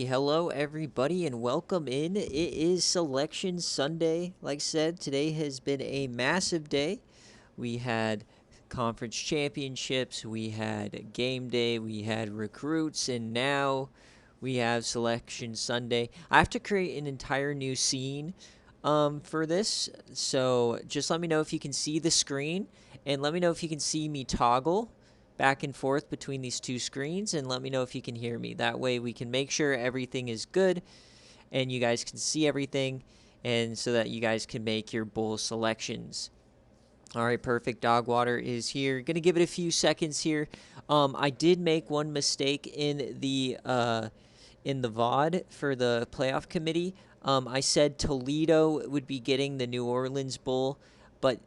Hello, everybody, and welcome in. It is Selection Sunday. Like I said, today has been a massive day. We had conference championships, we had game day, we had recruits, and now we have Selection Sunday. I have to create an entire new scene for this, so just let me know if you can see the screen, and let me know if you can see me toggle back and forth between these two screens, and let me know if you can hear me. That way we can make sure everything is good and you guys can see everything, and so that you guys can make your bull selections. All right, perfect. Dog water is here. Gonna give it a few seconds here. I did make one mistake in the VOD for the playoff committee. I said Toledo would be getting the New Orleans Bull, but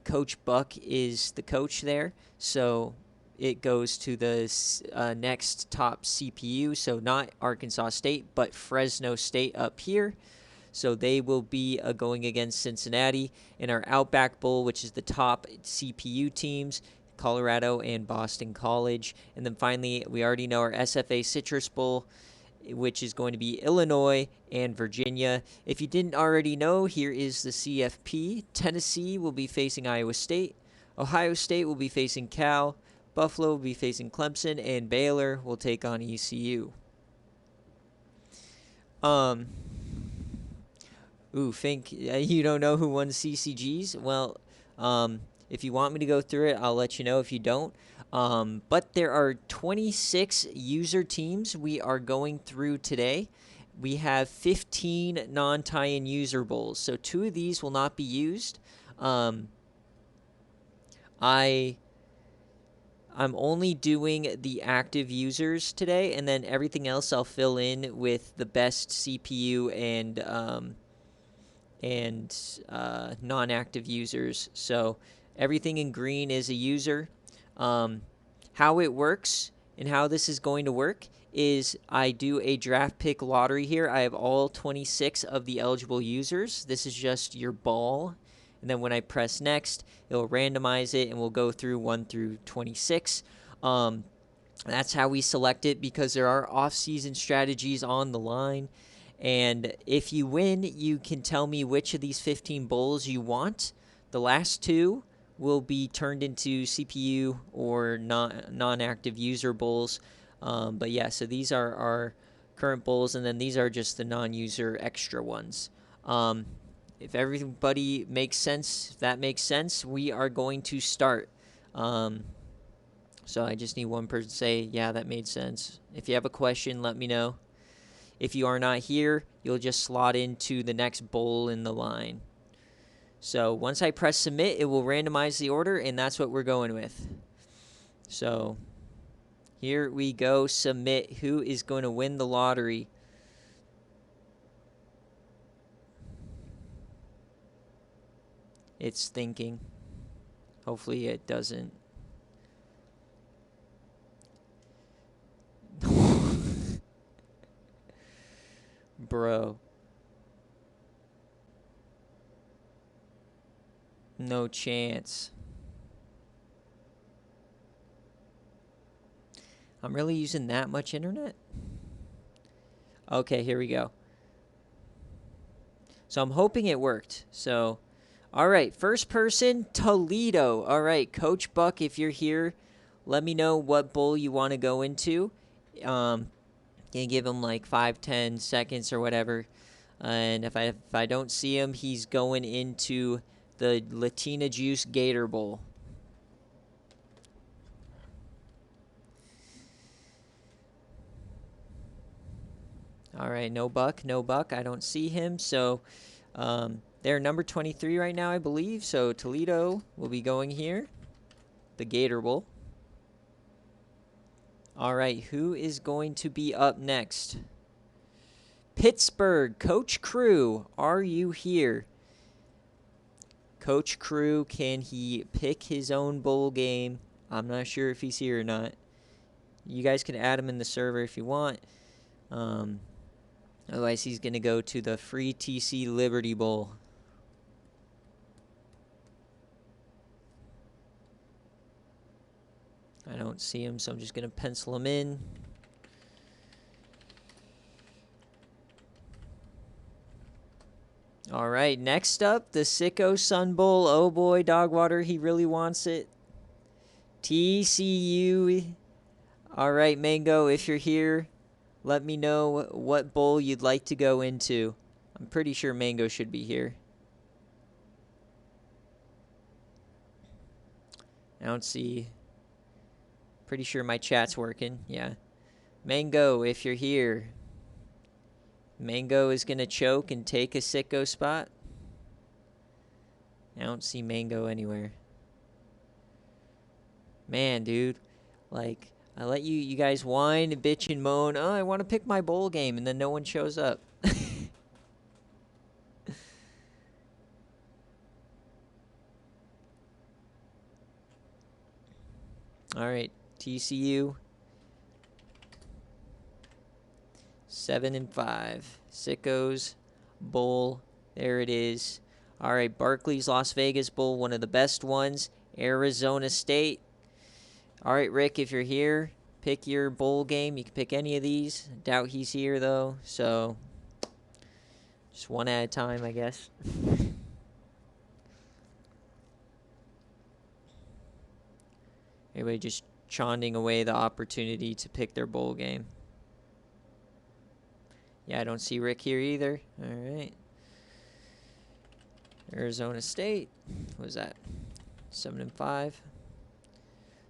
Coach Buck is the coach there, so it goes to the next top CPU. So not Arkansas State, but Fresno State up here. So they will be going against Cincinnati in our Outback Bowl, which is the top CPU teams, Colorado and Boston College. And then finally, we already know our SFA Citrus Bowl, which is going to be Illinois and Virginia. If you didn't already know, here is the CFP. Tennessee will be facing Iowa State. Ohio State will be facing Cal. Buffalo will be facing Clemson, and Baylor will take on ECU. Think you don't know who won CCGs? Well, if you want me to go through it, I'll let you know if you don't. But there are 26 user teams we are going through today. We have 15 non-tie-in user bowls, so 2 of these will not be used. I'm only doing the active users today, and then everything else I'll fill in with the best CPU and non-active users. So everything in green is a user. How it works and how this is going to work is I do a draft pick lottery here. I have all 26 of the eligible users. This is just your ball. And then when I press next, it'll randomize it and we'll go through 1 through 26. That's how we select it because there are off-season strategies on the line. And if you win, you can tell me which of these 15 bowls you want. The last 2 will be turned into CPU or non-active user bowls. But yeah, so these are our current bowls, and then these are just the non-user extra ones. If everybody makes sense, if that makes sense, we are going to start. So I just need one person to say, yeah, that made sense. If you have a question, let me know. If you are not here, you'll just slot into the next bowl in the line. So once I press submit, it will randomize the order, and that's what we're going with. So here we go, submit. Who is going to win the lottery? It's thinking. Hopefully it doesn't. Bro. No chance. I'm really using that much internet? Okay, here we go. So I'm hoping it worked. So, all right, first person, Toledo. All right, Coach Buck, if you're here, let me know what bowl you want to go into. Can give him like 5-10 seconds or whatever. And if I don't see him, he's going into the Latina Juice Gator Bowl. All right, no buck. I don't see him. So they're number 23 right now, I believe. So Toledo will be going here, the Gator Bowl. All right, who is going to be up next? Pittsburgh, Coach Crew, are you here? Coach Crew, can he pick his own bowl game? I'm not sure if he's here or not. You guys can add him in the server if you want. Otherwise, he's going to go to the free TC Liberty Bowl. I don't see him, so I'm just going to pencil him in. All right, next up, the Sicko Sun Bowl. Oh boy, Dogwater, he really wants it. TCU. All right, Mango, if you're here, let me know what bowl you'd like to go into. I'm pretty sure Mango should be here. I don't see. Pretty sure my chat's working. Yeah. Mango, if you're here. Mango is going to choke and take a Sicko spot. I don't see Mango anywhere. Man, dude. Like, I let you guys whine and bitch and moan. Oh, I want to pick my bowl game, and then no one shows up. All right, TCU. 7-5. Sickos Bowl. There it is. All right, Barclays Las Vegas Bowl, one of the best ones. Arizona State. All right, Rick, if you're here, pick your bowl game. You can pick any of these. Doubt he's here, though, so just one at a time, I guess. Everybody just chawning away the opportunity to pick their bowl game. Yeah, I don't see Rick here either. All right. Arizona State. What was that? 7-5.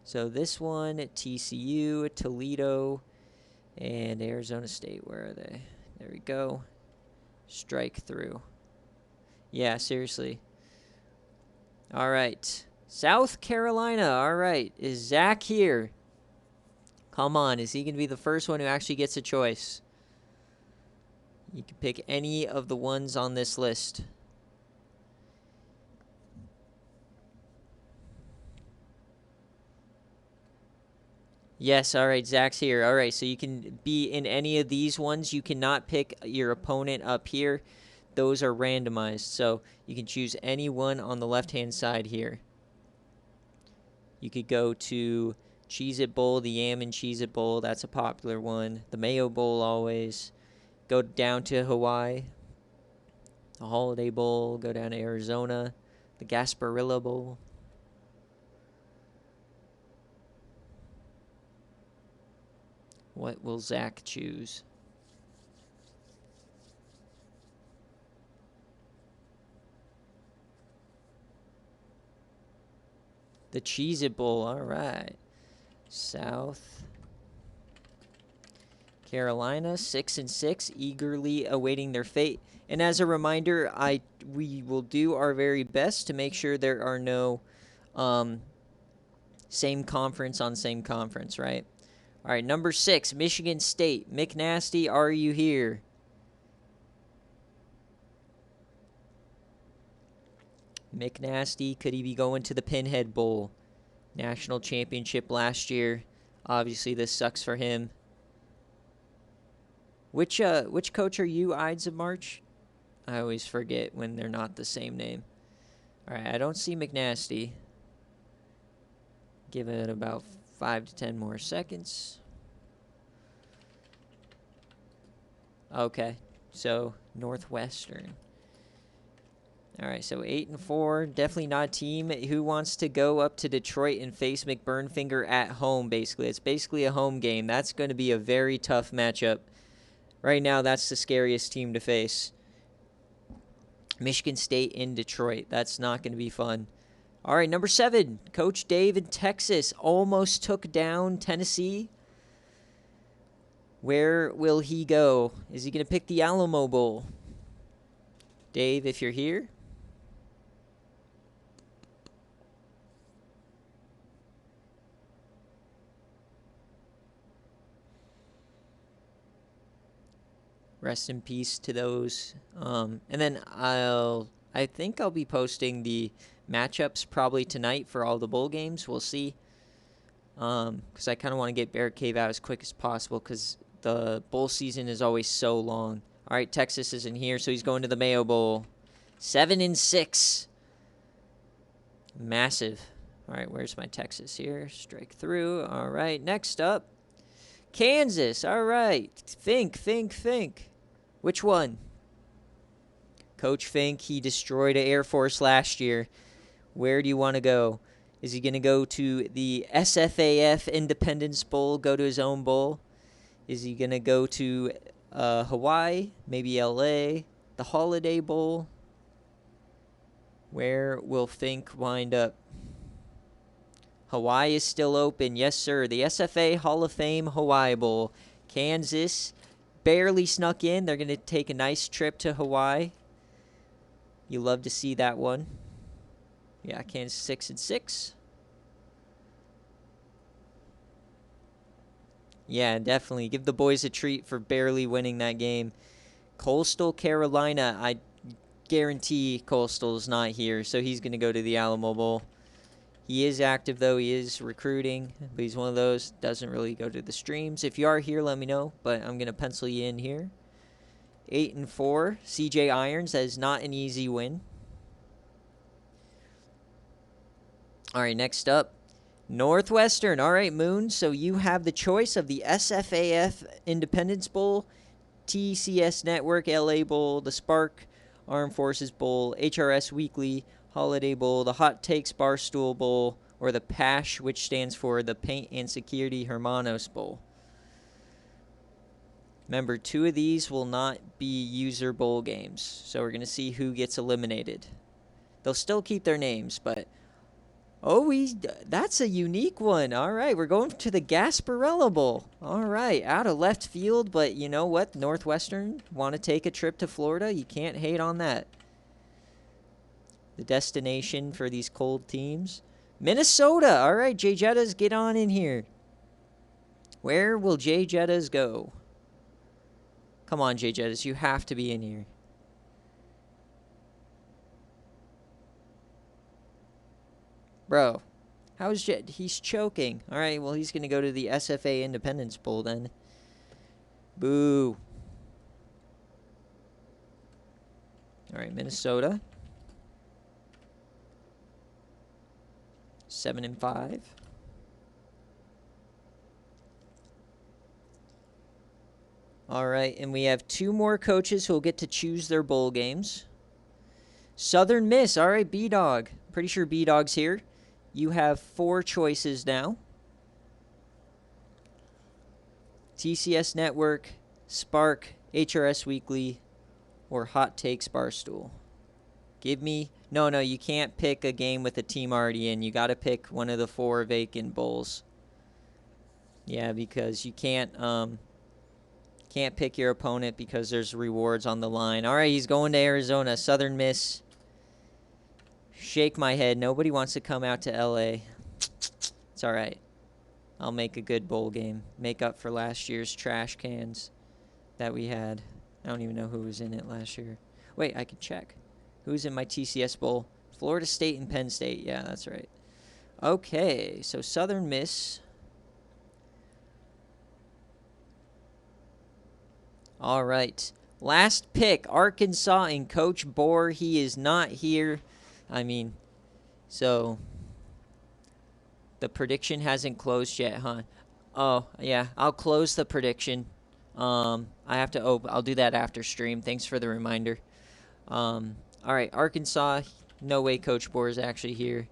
So this one at TCU, Toledo, and Arizona State. Where are they? There we go. Strike through. Yeah, seriously. All right. South Carolina. All right. Is Zach here? Come on. Is he going to be the first one who actually gets a choice? You can pick any of the ones on this list. Yes, all right, Zach's here. All right, so you can be in any of these ones. You cannot pick your opponent up here. Those are randomized, so you can choose any one on the left-hand side here. You could go to Cheez-It Bowl, the Yam and Cheez-It Bowl. That's a popular one. The Mayo Bowl always. Go down to Hawaii. The Holiday Bowl. Go down to Arizona. The Gasparilla Bowl. What will Zach choose? The Cheez-It Bowl. All right. South Carolina, 6-6, eagerly awaiting their fate. And as a reminder, we will do our very best to make sure there are no same conference on same conference, right? All right, number 6, Michigan State. McNasty, are you here? McNasty, could he be going to the Pinhead Bowl? National championship last year. Obviously, this sucks for him. Which coach are you, Ides of March? I always forget when they're not the same name. All right, I don't see McNasty. Give it about 5 to 10 more seconds. Okay, so Northwestern. All right, so 8-4, definitely not a team who wants to go up to Detroit and face McBurnfinger at home, basically. It's basically a home game. That's going to be a very tough matchup. Right now, that's the scariest team to face. Michigan State in Detroit. That's not going to be fun. All right, number 7, Coach Dave in Texas almost took down Tennessee. Where will he go? Is he going to pick the Alamo Bowl? Dave, if you're here. Rest in peace to those. And then I think I'll be posting the matchups probably tonight for all the bowl games. We'll see. Because I kind of want to get BearCave out as quick as possible because the bowl season is always so long. All right, Texas isn't here, so he's going to the Mayo Bowl. 7-6. Massive. All right, where's my Texas here? Strike through. All right, next up, Kansas. All right, think. Which one? Coach Fink, he destroyed Air Force last year. Where do you want to go? Is he going to go to the SFA Independence Bowl, go to his own bowl? Is he going to go to Hawaii, maybe LA, the Holiday Bowl? Where will Fink wind up? Hawaii is still open. Yes, sir. The SFA Hall of Fame Hawaii Bowl. Kansas barely snuck in. They're going to take a nice trip to Hawaii. You love to see that one. Yeah, Kansas 6-6. Yeah, definitely. Give the boys a treat for barely winning that game. Coastal Carolina, I guarantee Coastal's not here, so he's going to go to the Alamo Bowl. He is active, though. He is recruiting, but he's one of those doesn't really go to the streams. If you are here, let me know, but I'm going to pencil you in here. 8-4, CJ Irons. That is not an easy win. All right, next up, Northwestern. All right, Moon, so you have the choice of the SFAF Independence Bowl, TCS Network LA Bowl, the Spark Armed Forces Bowl, HRS Weekly Holiday Bowl, the Hot Takes Barstool Bowl, or the PASH, which stands for the Paint and Security Hermanos Bowl. Remember, 2 of these will not be user bowl games, so we're going to see who gets eliminated. They'll still keep their names, but... Oh, that's a unique one. All right, we're going to the Gasparilla Bowl. All right, out of left field, but you know what? Northwestern want to take a trip to Florida. You can't hate on that. The destination for these cold teams. Minnesota. All right, Jay Jettas, get on in here. Where will Jay Jettas go? Come on, Jay Jettas, you have to be in here. Bro, how's Jet? He's choking. All right, well, he's going to go to the SFA Independence Bowl then. Boo. All right, Minnesota. 7-5. All right, and we have 2 more coaches who will get to choose their bowl games. Southern Miss. All right, B-Dog. Pretty sure B-Dog's here. You have 4 choices now. TCS Network, Spark, HRS Weekly, or Hot Takes Barstool. Give me... No, you can't pick a game with a team already in. You got to pick one of the 4 vacant bowls. Yeah, because you can't pick your opponent because there's rewards on the line. All right, he's going to Arizona. Southern Miss. Shake my head. Nobody wants to come out to LA. It's all right. I'll make a good bowl game. Make up for last year's trash cans that we had. I don't even know who was in it last year. Wait, I can check. Who's in my TCS bowl? Florida State and Penn State. Yeah, that's right. Okay, so Southern Miss. All right. Last pick, Arkansas and Coach Bohr. He is not here. I mean, so the prediction hasn't closed yet, huh? Oh, yeah, I'll close the prediction. I have to I'll do that after stream. Thanks for the reminder. All right, Arkansas. No way Coach Bohr is actually here.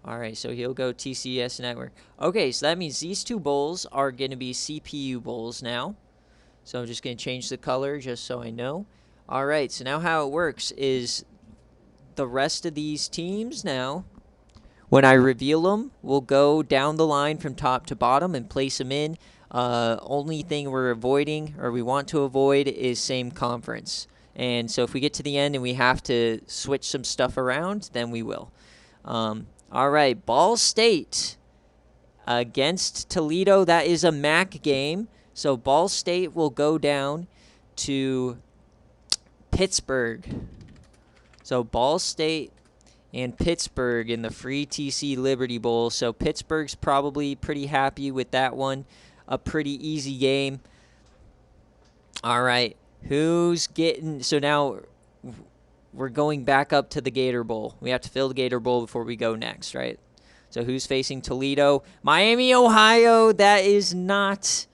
All right, so he'll go TCS Network. Okay, so that means these 2 bowls are going to be CPU bowls now. So I'm just going to change the color just so I know. All right, so now how it works is the rest of these teams now, when I reveal them, we'll go down the line from top to bottom and place them in. Only thing we're avoiding or we want to avoid is same conference. And so if we get to the end and we have to switch some stuff around, then we will. All right, Ball State against Toledo. That is a MAC game. So Ball State will go down to Pittsburgh. So Ball State and Pittsburgh in the free TC Liberty Bowl. So Pittsburgh's probably pretty happy with that one. A pretty easy game. All right. Who's getting... So now we're going back up to the Gator Bowl. We have to fill the Gator Bowl before we go next, right? So who's facing Toledo? Miami, Ohio. That is not...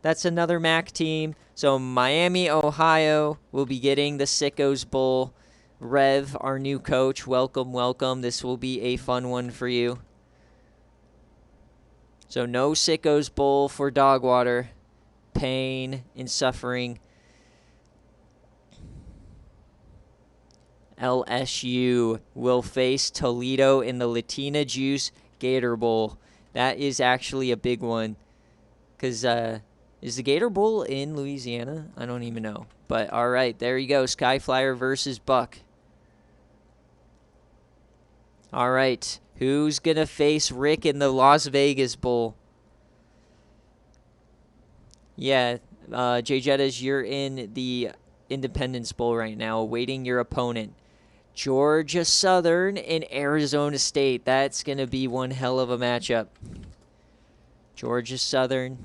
That's another MAC team. So Miami, Ohio will be getting the Sickos Bowl. Rev, our new coach. Welcome, welcome. This will be a fun one for you. So no Sickos Bowl for Dogwater. Pain and suffering. LSU will face Toledo in the Latina Juice Gator Bowl. That is actually a big one. Because is the Gator Bowl in Louisiana? I don't even know. But all right, there you go. Skyflyer versus Buck. All right, who's going to face Rick in the Las Vegas Bowl? Yeah, Jay Jettas, you're in the Independence Bowl right now, awaiting your opponent. Georgia Southern and Arizona State. That's going to be one hell of a matchup. Georgia Southern,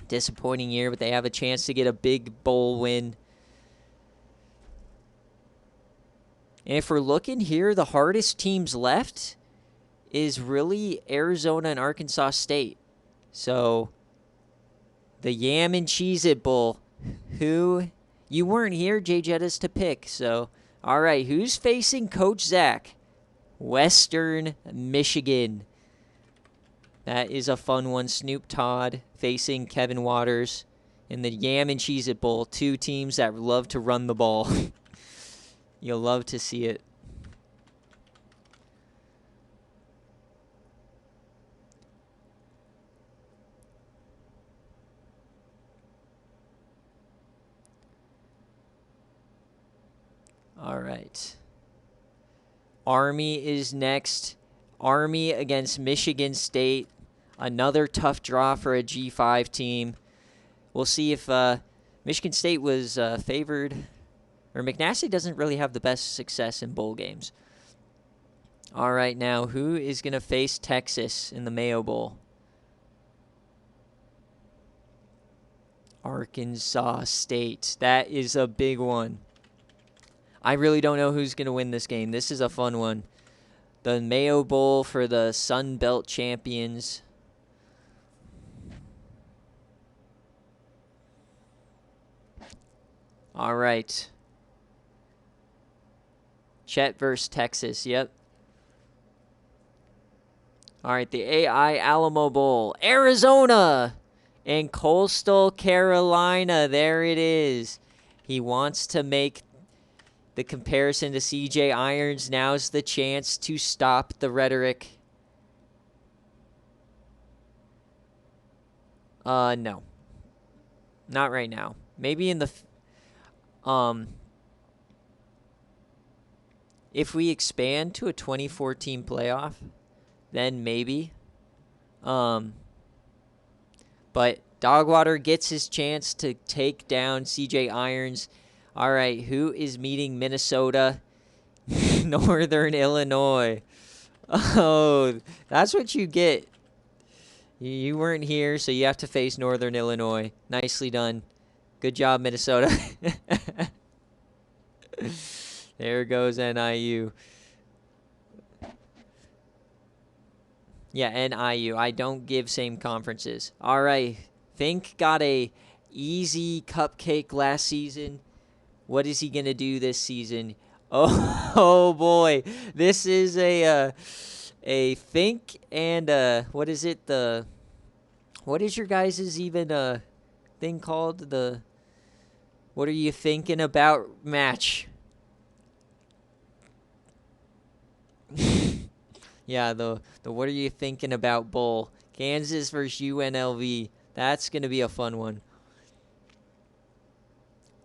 disappointing year, but they have a chance to get a big bowl win. And if we're looking here, the hardest teams left is really Arizona and Arkansas State. So the Yam and Cheez-It Bowl, who you weren't here, Jay Jettas, to pick. So, all right, who's facing Coach Zach? Western Michigan. That is a fun one. Snoop Todd facing Kevin Waters in the Yam and Cheez-It Bowl. Two teams that love to run the ball. You'll love to see it. All right. Army is next. Army against Michigan State. Another tough draw for a G5 team. We'll see if Michigan State was favored. Or McNasty doesn't really have the best success in bowl games. All right, now, who is going to face Texas in the Mayo Bowl? Arkansas State. That is a big one. I really don't know who's going to win this game. This is a fun one. The Mayo Bowl for the Sun Belt champions. All right. Chet versus Texas. Yep. All right, the AI Alamo Bowl. Arizona and Coastal Carolina. There it is. He wants to make the comparison to CJ Irons. Now's the chance to stop the rhetoric. No. Not right now. Maybe in the if we expand to a 2014 playoff, then maybe. But Dogwater gets his chance to take down CJ Irons. All right, who is meeting Minnesota? Northern Illinois. Oh, that's what you get. You weren't here, so you have to face Northern Illinois. Nicely done. Good job, Minnesota. There goes NIU. Yeah, NIU. I don't give same conferences. All right. Fink got a easy cupcake last season. What is he going to do this season? Oh boy. This is a Fink and what is it? What is your guys' even thing called? The what are you thinking about match? Yeah, the what are you thinking about bowl? Kansas versus UNLV. That's going to be a fun one.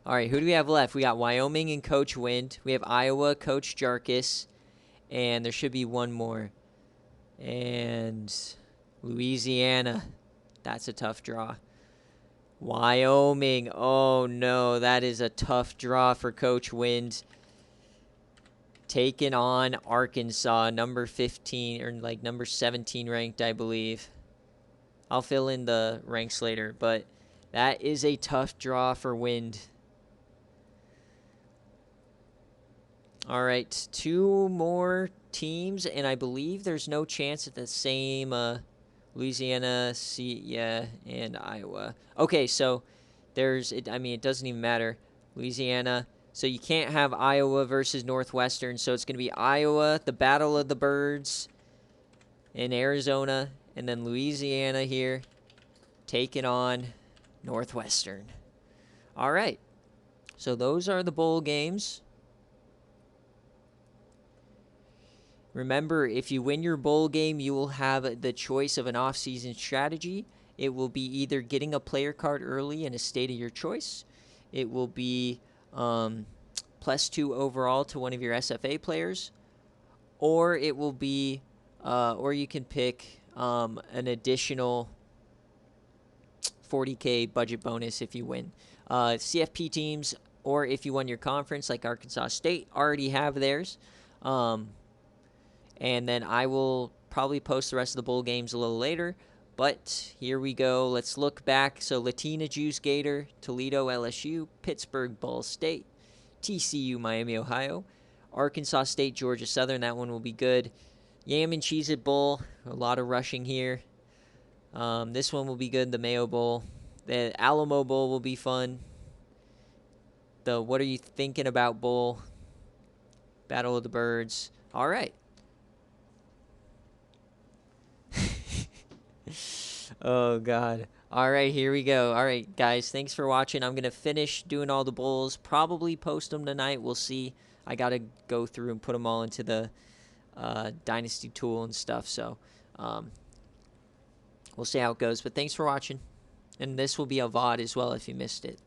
All right, who do we have left? We got Wyoming and Coach Wind. We have Iowa, Coach Jarkus. And there should be one more. And Louisiana. That's a tough draw. Wyoming. Oh, no. That is a tough draw for Coach Wind. Taking on Arkansas, number 15, or like number 17 ranked, I believe. I'll fill in the ranks later, but that is a tough draw for Wind. All right, two more teams, and I believe there's no chance at the same Louisiana, and Iowa. Okay, so it doesn't even matter. Louisiana, So you can't have Iowa versus Northwestern. So it's going to be Iowa, the Battle of the Birds in Arizona, and then Louisiana here taking on Northwestern. All right. So those are the bowl games. Remember, if you win your bowl game, you will have the choice of an off-season strategy. It will be either getting a player card early in a state of your choice. It will be +2 overall to one of your SFA players. Or it will be, or you can pick an additional 40K budget bonus if you win. CFP teams, or if you won your conference like Arkansas State, already have theirs. And then I will probably post the rest of the bowl games a little later. But here we go. Let's look back. So Latina Juice Gator, Toledo LSU, Pittsburgh Ball State, TCU Miami Ohio, Arkansas State Georgia Southern. That one will be good. Yam and Cheez It Bowl. A lot of rushing here. This one will be good. The Mayo Bowl. The Alamo Bowl will be fun. The What Are You Thinking About Bowl. Battle of the Birds. All right. Oh, God. All right, here we go. All right, guys, thanks for watching. I'm going to finish doing all the bowls, probably post them tonight. We'll see. I got to go through and put them all into the Dynasty tool and stuff. So we'll see how it goes. But thanks for watching. And this will be a VOD as well if you missed it.